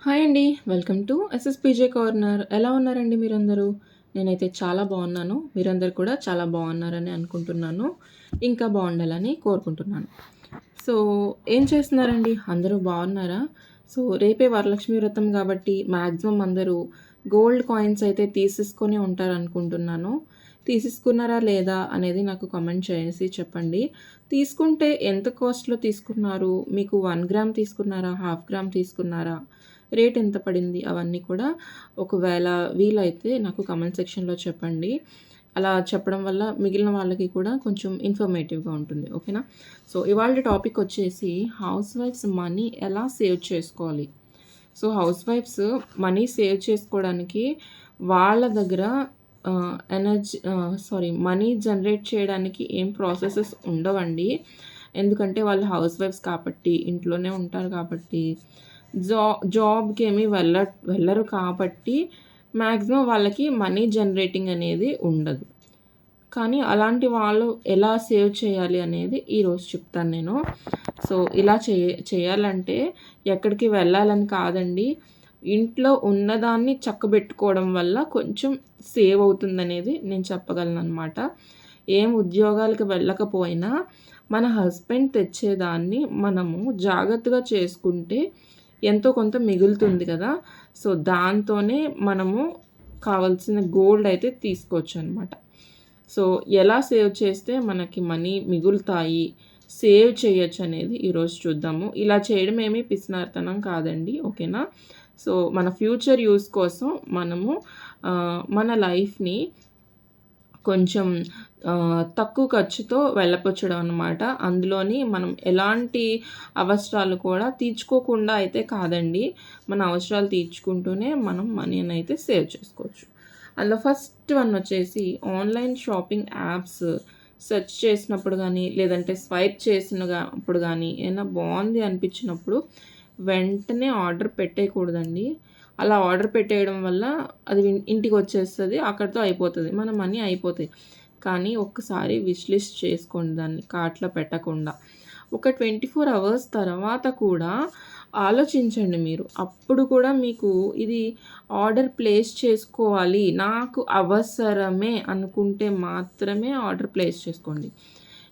Hi అండి. Welcome to SSPJ corner. ఎలా ఉన్నారండి మీరందరూ? నేనైతే చాలా బాగున్నాను. మీరందరూ కూడా చాలా బాగున్నారని అనుకుంటున్నాను. ఇంకా బాగుండాలని కోరుకుంటున్నాను. సో, ఏం చేస్తున్నారండి? అందరూ బాగున్నారా? సో, రేపే వరలక్ష్మి వ్రతం కాబట్టి మాక్సిమం అందరూ గోల్డ్ కాయిన్స్ అయితే తీసేసుకొని ఉంటారనుకుంటున్నాను. తీసేసుకున్నారా లేదా అనేది నాకు కామెంట్ చేసి చెప్పండి. తీసుకుంటే ఎంత కాస్ట్‌లో తీసుకున్నారు? మీకు 1 గ్రామ్ తీసుకున్నారా? హాఫ్ గ్రామ్ తీసుకున్నారా? రేట్ ఎంత పడింది? అవన్నీ కూడా ఒకవేళ వీలైతే నాకు కామెంట్ సెక్షన్‌లో చెప్పండి. అలా చెప్పడం వల్ల మిగిలిన వాళ్ళకి కూడా కొంచెం ఇన్ఫర్మేటివ్‌గా ఉంటుంది. ఓకేనా? సో, ఇవాల్టి టాపిక్ వచ్చేసి హౌస్ వైఫ్స్ మనీ ఎలా సేవ్ చేసుకోవాలి? సో, హౌస్ వైఫ్స్ మనీ సేవ్ చేసుకోవడానికి వాళ్ళ దగ్గర మనీ జనరేట్ చేయడానికి ఏం ప్రాసెసెస్ ఉండవండి. ఎందుకంటే వాళ్ళు హౌస్ వైఫ్స్ కాబట్టి, ఇంట్లోనే ఉంటారు కాబట్టి, జా జాబ్‌కేమి వెళ్ళరు కాబట్టి మాక్సిమం వాళ్ళకి మనీ జనరేటింగ్ అనేది ఉండదు. కానీ అలాంటి వాళ్ళు ఎలా సేవ్ చేయాలి అనేది ఈరోజు చెప్తాను నేను. సో, ఇలా చేయాలంటే ఎక్కడికి వెళ్ళాలని కాదండి. ఇంట్లో ఉన్నదాన్ని చక్కబెట్టుకోవడం వల్ల కొంచెం సేవ్ అవుతుందనేది నేను చెప్పగలననమాట. ఏం ఉద్యోగాలకు వెళ్ళకపోయినా మన హస్బెండ్ తెచ్చేదాన్ని మనము జాగ్రత్తగా చేసుకుంటే ఎంతో కొంత మిగులుతుంది కదా! సో, దాంతోనే మనము కావాల్సిన గోల్డ్ అయితే తీసుకోవచ్చనమాట. సో, ఎలా సేవ్ చేస్తే మనకి మనీ మిగులుతాయి, సేవ్ చేయొచ్చనేది ఈరోజు చూద్దాము. ఇలా చేయడం ఏమి పిసినారితనం కాదండి. ఓకేనా? సో, మన ఫ్యూచర్ యూజ్ కోసం మనము మన లైఫ్‌ని కొంచెం తక్కువ ఖర్చుతో వెళ్ళపుచ్చడం అనమాట. అందులోని మనం ఎలాంటి అవసరాలు కూడా తీర్చుకోకుండా అయితే కాదండి. మన అవసరాలు తీర్చుకుంటూనే మనం మనీనైతే సేవ్ చేసుకోవచ్చు. అందులో ఫస్ట్ వన్ వచ్చేసి ఆన్‌లైన్ షాపింగ్ యాప్స్ సెర్చ్ చేసినప్పుడు గానీ, లేదంటే స్వైప్ చేసినప్పుడు గానీ, ఏమైనా బావుంది అనిపించినప్పుడు వెంటనే ఆర్డర్ పెట్టేయకూడదండి. అలా ఆర్డర్ పెట్టేయడం వల్ల అది ఇంటికొచ్చేస్తది. అక్కడితో అయిపోతది. మన మనీ అయిపోతాయి. కానీ ఒక్కసారి విష్ లిస్ట్ చేసుకోండి దాన్ని కార్ట్‌లో పెట్టకుండా. ఒక 24 అవర్స్ తర్వాత కూడా ఆలోచించండి మీరు. అప్పుడు కూడా మీకు ఇది ఆర్డర్ ప్లేస్ చేసుకోవాలి, నాకు అవసరమే అనుకుంటే మాత్రమే ఆర్డర్ ప్లేస్ చేసుకోండి.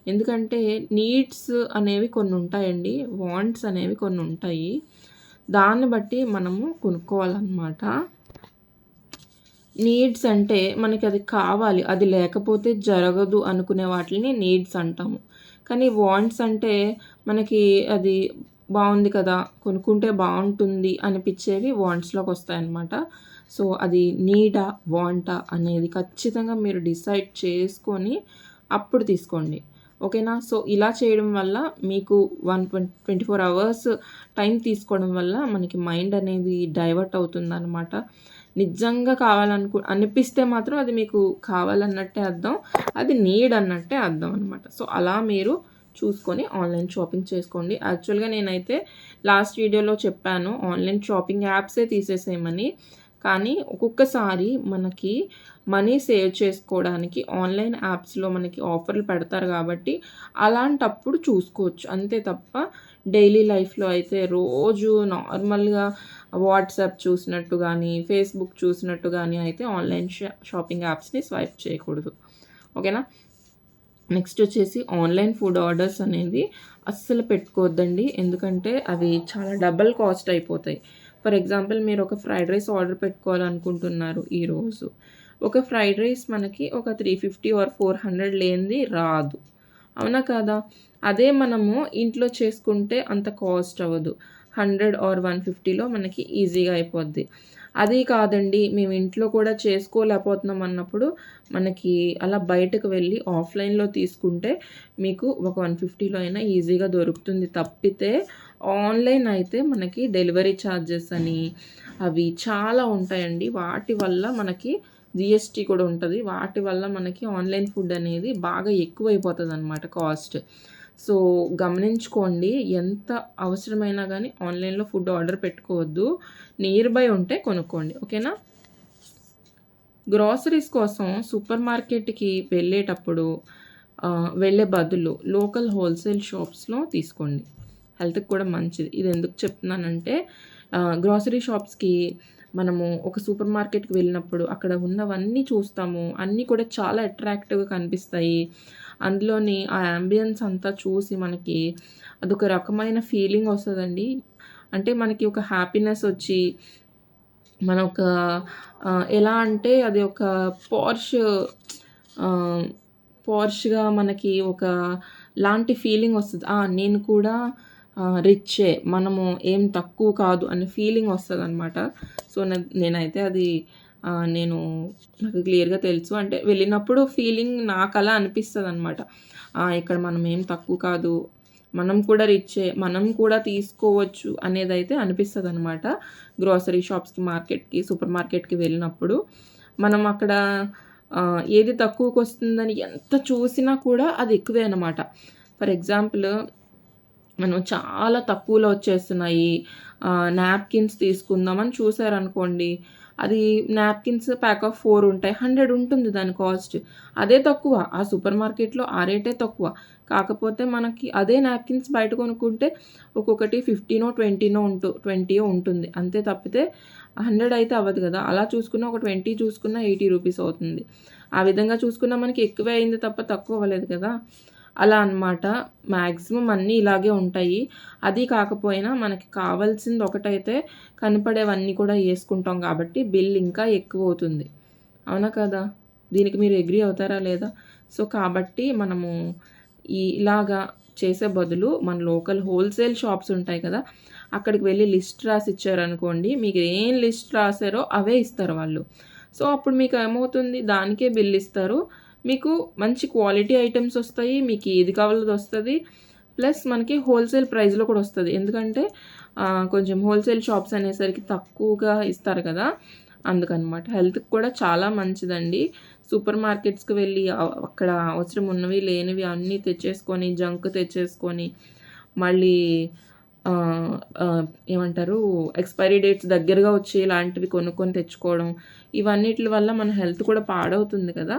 ఎందుకంటే నీడ్స్ అనేవి కొన్నుంటాయండి. వాంట్స్ అనేవి కొన్నుంటాయి. దాన్ని బట్టి మనము కొనుక్కోవాలనమాట. నీడ్స్ అంటే మనకది కావాలి, అది లేకపోతే జరగదు అనుకునే వాటిలిని నీడ్స్ అంటాము. కానీ వాంట్స్ అంటే మనకి అది బావుంది కదా! కొనుక్కుంటే బావుంటుంది అనిపిచ్చేవి వాంట్స్‌లోకొస్తాయన్నమాట. సో, అది నీడా? వాంటా? అనేది ఖచ్చితంగా మీరు డిసైడ్ చేసుకొని అప్పుడు తీసుకోండి. ఓకేనా? సో, ఇలా చేయడం వల్ల మీకు 24 అవర్స్ టైం తీసుకోవడం వల్ల మనకి మైండ్ అనేది డైవర్ట్ అవుతుందనమాట. నిజంగా అనిపిస్తే మాత్రం అది మీకు కావాలన్నట్టే అర్థం. అది నీడ్ అన్నట్టే అర్థం అనమాట. సో, అలా మీరు చూసుకొని ఆన్‌లైన్ షాపింగ్ చేసుకోండి. యాక్చువల్‌గా నేనైతే లాస్ట్ వీడియోలో చెప్పాను ఆన్‌లైన్ షాపింగ్ యాప్సే తీసేసేయమని. కానీ ఒక్కొక్కసారి మనకి మనీ సేవ్ చేసుకోవడానికి ఆన్‌లైన్ యాప్స్‌లో మనకి ఆఫర్‌లు పెడతారు కాబట్టి అలాంటప్పుడు చూసుకోవచ్చు. అంతే తప్ప డైలీ లైఫ్‌లో అయితే రోజు నార్మల్‌గా వాట్సాప్ చూసినట్టు గానీ, ఫేస్‌బుక్ చూసినట్టు గానీ అయితే ఆన్‌లైన్ షాపింగ్ యాప్స్‌ని స్వైప్ చేయకూడదు. ఓకేనా? నెక్స్ట్ వచ్చేసి ఆన్‌లైన్ ఫుడ్ ఆర్డర్స్ అనేది అస్సలు పెట్టుకోవద్దండి. ఎందుకంటే అవి చాలా డబుల్ కాస్ట్ అయిపోతాయి. ఫర్ ఎగ్జాంపుల్ మీరు ఒక ఫ్రైడ్ రైస్ ఆర్డర్ పెట్టుకోవాలనుకుంటున్నారు ఈరోజు. ఒక ఫ్రైడ్ రైస్ మనకి ఒక 350 ఆర్ 400 లేనిది రాదు. అవునా కాదా? అదే మనము ఇంట్లో చేసుకుంటే అంత కాస్ట్ అవ్వదు. 100 ఆర్ 150లో మనకి ఈజీగా అయిపోద్ది. అది కాదండి మేము ఇంట్లో కూడా చేసుకోలేకపోతున్నాం అన్నప్పుడు మనకి అలా బయటకు వెళ్ళి ఆఫ్‌లైన్‌లో తీసుకుంటే మీకు ఒక 150లో అయినా ఈజీగా దొరుకుతుంది తప్పితే ఆన్‌లైన్ అయితే మనకి డెలివరీ ఛార్జెస్ అని అవి చాలా ఉంటాయండి. వాటి వల్ల మనకి జీఎస్టీ కూడా ఉంటది. వాటి వల్ల మనకి ఆన్‌లైన్ ఫుడ్ అనేది బాగా ఎక్కువైపోతదనమాట కాస్ట్. సో, గమనించుకోండి. ఎంత అవసరమైనా గానీ ఆన్‌లైన్‌లో ఫుడ్ ఆర్డర్ పెట్టుకోవద్దు. నియర్ బై ఉంటే కొనుక్కోండి. ఓకేనా? గ్రోసరీస్ కోసం సూపర్ మార్కెట్‌కి వెళ్ళేటప్పుడు వెళ్ళే బదులు లోకల్ హోల్‌సేల్ షాప్స్‌లో తీసుకోండి. హెల్త్‌కి కూడా మంచిది. ఇది ఎందుకు చెప్తున్నానంటే గ్రోసరీ షాప్స్‌కి మనము ఒక సూపర్ మార్కెట్‌కి వెళ్ళినప్పుడు అక్కడ ఉన్నవన్నీ చూస్తాము. అన్నీ కూడా చాలా అట్రాక్టివ్‌గా కనిపిస్తాయి. అందులోని ఆ యాంబియన్స్ అంతా చూసి మనకి అదొక రకమైన ఫీలింగ్ వస్తదండి. అంటే మనకి ఒక హ్యాపీనెస్ ఒచ్చి మన ఒక ఎలా అంటే అది ఒక పోర్ష్ ఆహ్, పోర్ష్‌గా మనకి ఒక లాంటి ఫీలింగ్ వస్తది. నేను కూడా రిచ్చే. మనము ఏం తక్కువ కాదు అనే ఫీలింగ్ వస్తదనమాట. సో, నేనైతే అది నేను నాకు క్లియర్‌గా తెలుసు. అంటే వెళ్ళినప్పుడు ఫీలింగ్ నాకలా అనిపిస్తదనమాట. ఇక్కడ మనం ఏం తక్కువ కాదు. మనం కూడా రిచ్చే. మనం కూడా తీసుకోవచ్చు అనేదైతే అనిపిస్తదనమాట. గ్రోసరీ షాప్స్‌కి, మార్కెట్‌కి, సూపర్ మార్కెట్‌కి వెళ్ళినప్పుడు. మనం అక్కడ ఏది తక్కువకొస్తుందని ఎంత చూసినా కూడా అది ఎక్కువే అనమాట. ఫర్ ఎగ్జాంపుల్ మనం చాలా తక్కువలో వచ్చేస్తున్నాయి. నాప్కిన్స్ తీసుకుందామని చూసారనుకోండి. అది నాప్కిన్స్ ప్యాక్ ఆఫ్ 4 ఉంటాయి. 100 ఉంటుంది దాని కాస్ట్. అదే తక్కువ. ఆ సూపర్ మార్కెట్‌లో ఆ రేటే తక్కువ. కాకపోతే మనకి అదే నాప్కిన్స్ బయట కొనుక్కుంటే ఒక్కొక్కటి 15 20 ఉంటుంది. అంతే తప్పితే 100 అయితే అవ్వదు గదా! అలా చూసుకున్న ఒక 20 చూసుకున్న 80 రూపీస్ అవుతుంది. ఆ విధంగా చూసుకున్నా మనకి ఎక్కువే అయింది తప్ప తక్కువ అవ్వలేదు కదా! అలా అన్నమాట. మాక్సిమం అన్నీ ఇలాగే ఉంటాయి. అది కాకపోయినా మనకి కావాల్సింది ఒకటైతే కనపడేవన్నీ కూడా యేసుకుంటాం కాబట్టి బిల్ ఇంకా ఎక్కువవుతుంది. అవునా కదా! దీనికి మీరు అగ్రీ అవుతారా లేదా? సో, కాబట్టి మనము ఇలాగా చేసే బదులు మన లోకల్ హోల్‌సేల్ షాప్స్ ఉంటాయి కదా! అక్కడికి వెళ్లి లిస్ట్ రాసి ఇచ్చారనుకోండి. మీకు ఏం లిస్ట్ రాసారో అవే ఇస్తారు వాళ్ళు. సో, అప్పుడు మీకేమవుతుంది దానికే బిల్ ఇస్తారు. మీకు మంచి క్వాలిటీ ఐటెమ్స్ ఒస్తాయి. మీకు ఏది కావాలో అదొస్తది. ప్లస్ మనకి హోల్‌సేల్ ప్రైస్‌లో కూడా ఒస్తది. ఎందుకంటే కొంచెం హోల్‌సేల్ షాప్స్ అనేసరికి తక్కువగా ఇస్తారు కదా! అందుకనమాట. హెల్త్‌కి కూడా చాలా మంచిదండి. సూపర్ మార్కెట్స్‌కి వెళ్ళి అక్కడ అవసరం ఉన్నవి, లేనివి అన్నీ తెచ్చేసుకొని, జంక్ తెచ్చేసుకొని, మళ్ళీ ఆహ్, ఆహ్, ఏమంటారు ఎక్స్‌పైరీ డేట్స్ దగ్గరగా వచ్చేలాంటివి కొనుక్కొని తెచ్చుకోవడం. ఇవన్నిట్లి వల్ల మన హెల్త్ కూడా పాడవుతుంది కదా!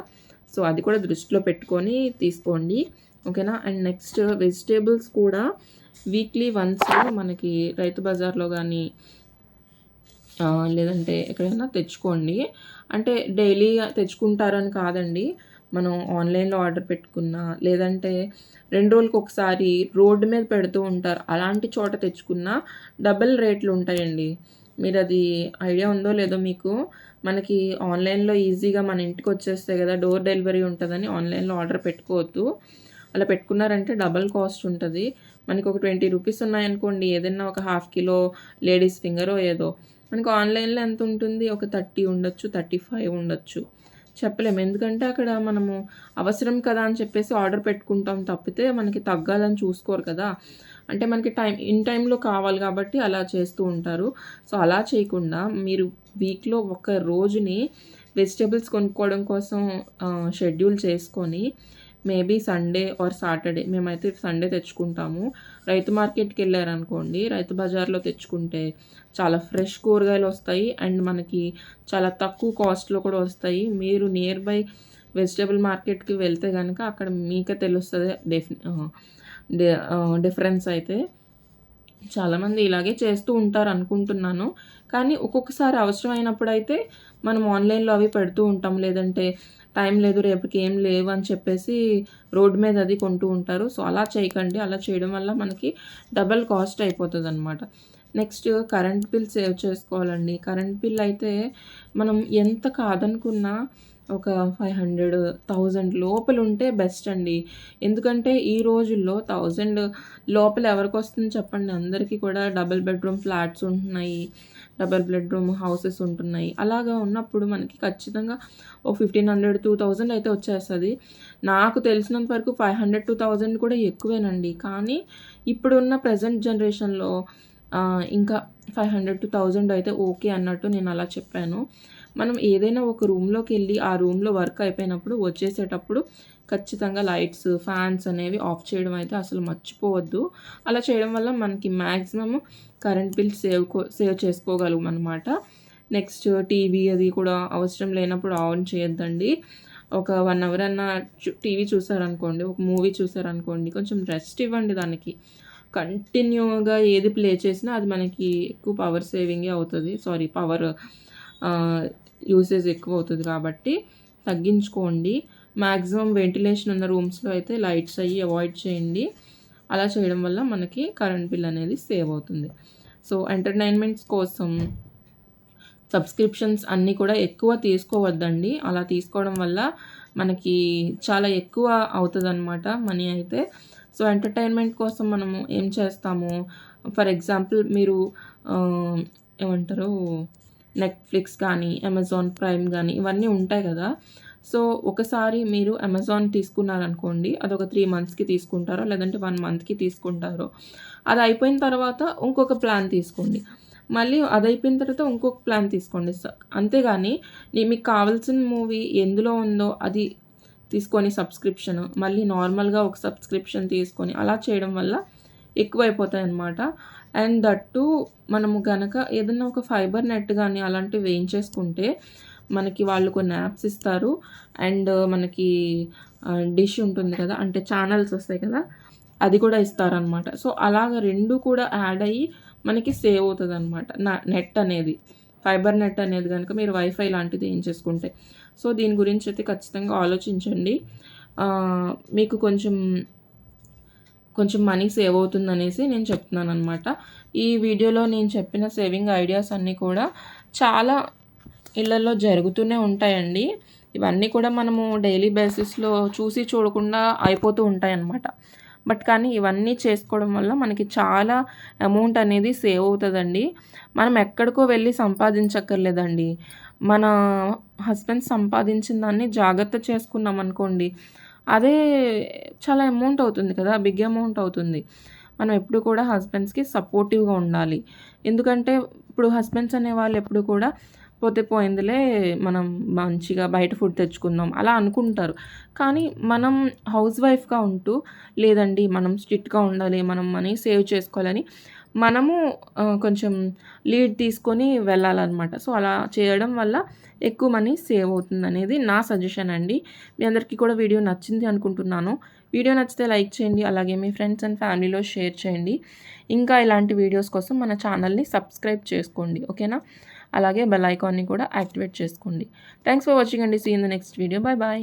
సో, అది కూడా దృష్టిలో పెట్టుకొని తీసుకోండి. ఓకేనా? అండ్ నెక్స్ట్ వెజిటబుల్స్ కూడా వీక్లీ వన్స్ మనకి రైతు బజార్‌లో గానీ లేదంటే ఎక్కడైనా తెచ్చుకోండి. అంటే డైలీ తెచ్చుకుంటారని కాదండి. మనం ఆన్‌లైన్‌లో ఆర్డర్ పెట్టుకున్నా, లేదంటే 2 రోజులకొకసారి రోడ్డు మీద పెడుతూ ఉంటారు. అలాంటి చోట తెచ్చుకున్నా డబుల్ రేట్లుంటాయండి. మీరది ఐడియా ఉందో లేదో మీకు? మనకి ఆన్‌లైన్‌లో ఈజీగా మన ఇంటికొచ్చేస్తాయి గదా! డోర్ డెలివరీ ఉంటదని ఆన్‌లైన్‌లో ఆర్డర్ పెట్టుకోవద్దు. అలా పెట్టుకున్నారంటే డబుల్ కాస్ట్ ఉంటది. మనకొక 20 రూపీస్ ఉన్నాయనుకోండి, ఏదన్నా ఒక హాఫ్ కిలో లేడీస్ ఫింగరో ఏదో మనకు ఆన్‌లైన్‌లో ఎంతుంటుంది? ఒక 30 ఉండొచ్చు, 35 ఉండొచ్చు. చెప్పలేము. ఎందుకంటే అక్కడ మనము అవసరం కదా అని చెప్పేసి ఆర్డర్ పెట్టుకుంటాం తప్పితే మనకి తగ్గాలని చూసుకోరు కదా! అంటే మనకి ఇన్ టైమ్‌లో కావాలి కాబట్టి అలా చేస్తూ ఉంటారు. సో, అలా చేయకుండా మీరు వీక్‌లో ఒక రోజుని వెజిటబుల్స్ కొనుక్కోవడం కోసం షెడ్యూల్ చేసుకొని మేబీ సండే ఆర్ సాటర్‌డే మేమైతే సండే తెచ్చుకుంటాము. రైతు మార్కెట్‌కెళ్లారనుకోండి, రైతు బజార్‌లో తెచ్చుకుంటే చాలా ఫ్రెష్ కూరగాయలొస్తాయి. అండ్ మనకి చాలా తక్కువ కాస్ట్‌లో కూడా వస్తాయి. మీరు నియర్ బై వెజిటబుల్ మార్కెట్‌కి వెళ్తే గనక అక్కడ మీకే తెలుస్తది డిఫరెన్స్ అయితే. చాలామంది ఇలాగే చేస్తూ ఉంటారనుకుంటున్నాను. కానీ ఒక్కొక్కసారి అవసరమైనప్పుడైతే మనం ఆన్‌లైన్‌లో అవి పెడుతూ ఉంటాం. లేదంటే టైం లేదు రేపటికి ఏం లేవని చెప్పేసి రోడ్ మీద అది కొంటూ ఉంటారు. సో, అలా చేయకండి. అలా చేయడం వల్ల మనకి డబల్ కాస్ట్ అయిపోతదనమాట. నెక్స్ట్ కరెంట్ బిల్ సేవ్ చేసుకోవాలండి. కరెంట్ బిల్ అయితే మనం ఎంత కాదనుకున్నా ఒక 500, 1000 లోపలుంటే బెస్ట్ అండి. ఎందుకంటే ఈ రోజుల్లో 1000 లోపల ఎవరికొస్తుంది చెప్పండి? అందరికీ కూడా డబుల్ బెడ్‌రూమ్ ఫ్లాట్స్ ఉంటున్నాయి. డబుల్ బెడ్‌రూమ్ హౌసెస్ ఉంటున్నాయి. అలాగా ఉన్నప్పుడు మనకి ఖచ్చితంగా ఓ 1500, 2000 అయితే వచ్చేస్తది. నాకు తెలిసినంత వరకు 500-1000 కూడా ఎక్కువేనండి. కానీ ఇప్పుడున్న ప్రెజెంట్ జనరేషన్‌లో ఇంకా 500-1000 అయితే ఓకే అన్నట్టు నేనలా చెప్పాను. మనం ఏదైనా ఒక రూమ్‌లోకెళ్ళి ఆ రూమ్‌లో వర్క్ అయిపోయినప్పుడు వచ్చేసేటప్పుడు ఖచ్చితంగా లైట్స్, ఫ్యాన్స్ అనేవి ఆఫ్ చేయడం అయితే అసలు మర్చిపోవద్దు. అలా చేయడం వల్ల మనకి మాక్సిమం కరెంట్ బిల్ సేవ్ చేసుకోగలమనమాట. నెక్స్ట్ టీవీ అది కూడా అవసరం లేనప్పుడు ఆన్ చేయొద్దండి. ఒక 1 అవర్ అన్నా టీవీ చూసారనుకోండి, ఒక మూవీ చూసారనుకోండి, కొంచెం రెస్ట్ ఇవ్వండి దానికి. కంటిన్యూగా ఏది ప్లే చేసినా అది మనకి ఎక్కువ పవర్ సేవింగే అవుతది. సారీ పవర్ యూసేజ్ ఎక్కువ అవుతది కాబట్టి తగ్గించుకోండి. మాక్సిమం వెంటిలేషన్ ఉన్న రూమ్స్‌లో అయితే లైట్స్ అయ్యి అవాయిడ్ చేయండి. అలా చేయడం వల్ల మనకి కరెంట్ బిల్ అనేది సేవ్ అవుతుంది. సో, ఎంటర్‌టైన్‌మెంట్స్ కోసం సబ్స్క్రిప్షన్స్ అన్నీ కూడా ఎక్కువ తీసుకోవద్దండి. అలా తీసుకోవడం వల్ల మనకి చాలా ఎక్కువ అవుతదనమాట మనీ అయితే. సో, ఎంటర్‌టైన్‌మెంట్ కోసం మనము ఏం చేస్తాము, ఫర్ ఎగ్జాంపుల్ మీరు ఆహ్, ఏమంటారు నెట్‌ఫ్లిక్స్ కానీ, అమెజాన్ ప్రైమ్ గానీ ఇవన్నీ ఉంటాయి గదా! సో, ఒకసారి మీరు అమెజాన్ తీసుకున్నారనుకోండి, అదొక 3 మంత్స్‌కి తీసుకుంటారో, లేదంటే 1 మంత్‌కి తీసుకుంటారో, అది అయిపోయిన తర్వాత ఇంకొక ప్లాన్ తీసుకోండి. మళ్ళీ అదయిపోయిన తర్వాత ఇంకొక ప్లాన్ తీసుకోండి. అంతేగాని మీకు కావాల్సిన మూవీ ఎందులో ఉందో అది తీసుకొని సబ్స్క్రిప్షన్, మళ్ళీ నార్మల్‌గా ఒక సబ్స్క్రిప్షన్ తీసుకొని అలా చేయడం వల్ల ఎక్కువైపోతాయన్నమాట. అండ్ దట్ టూ మనము గనక ఏదన్నా ఒక ఫైబర్ నెట్ గాని అలాంటివి వేయించేసుకుంటే మనకి వాళ్ళు కొన్ని యాప్స్ ఇస్తారు. అండ్ మనకి డిష్ ఉంటుంది కదా! అంటే ఛానెల్స్ వస్తాయి కదా! అది కూడా ఇస్తారనమాట. సో, అలాగ 2 కూడా యాడ్ అయ్యి మనకి సేవ్ అవుతదనమాట. నెట్ అనేది. ఫైబర్ నెట్ అనేది గనుక మీరు వైఫై లాంటిది ఏయించేసుకుంటే. సో, దీని గురించయితే ఖచ్చితంగా ఆలోచించండి. మీకు కొంచెం మనీ సేవ్ అవుతుందనేసి నేను చెప్తున్నాననమాట. ఈ వీడియోలో నేను చెప్పిన సేవింగ్ ఐడియాస్ అన్నీ కూడా చాలా ఇళ్లల్లో జరుగుతూనే ఉంటాయండి. ఇవన్నీ కూడా మనము డైలీ బేసిస్‌లో చూసి చూడకుండా అయిపోతూ ఉంటాయన్నమాట. బట్ కానీ ఇవన్నీ చేసుకోవడం వల్ల మనకి చాలా అమౌంట్ అనేది సేవ్ అవుతదండి. మనం ఎక్కడికో వెళ్లి సంపాదించక్కర్లేదండి. మన హస్బెండ్ సంపాదించిన దాన్ని జాగ్రత్త చేసుకున్నామనుకోండి, అదే చాలా అమౌంట్ అవుతుంది కదా! బిగ్ అమౌంట్ అవుతుంది. మనం ఎప్పుడు కూడా హస్బెండ్స్‌కి సపోర్టివ్‌గా ఉండాలి. ఎందుకంటే ఇప్పుడు హస్బెండ్స్ అనేవాళ్ళు ఎప్పుడు కూడా పోతే పోయిందిలే మనం మంచిగా బయట ఫుడ్ తెచ్చుకుందాం అలా అనుకుంటారు. కానీ మనం హౌస్ వైఫ్‌గా ఉంటూ లేదండి మనం స్ట్రిక్ట్‌గా ఉండాలి. మనం మనీ సేవ్ చేసుకోవాలని మనము కొంచెం లీడ్ తీసుకొని వెళ్ళాలనమాట. సో, అలా చేయడం వల్ల ఎక్కువ మనీ సేవ్ అవుతుందనేది నా సజెషన్ అండి. మీ అందరికీ కూడా వీడియో నచ్చింది అనుకుంటున్నాను. వీడియో నచ్చితే లైక్ చేయండి. అలాగే మీ ఫ్రెండ్స్ అండ్ ఫ్యామిలీలో షేర్ చేయండి. ఇంకా ఇలాంటి వీడియోస్ కోసం మన ఛానల్‌ని సబ్స్క్రైబ్ చేసుకోండి. ఓకేనా? అలాగే బెల్ ఐకాన్‌ని కూడా యాక్టివేట్ చేసుకోండి. థాంక్స్ ఫర్ వాచింగ్ అండి. See you in the next video. By.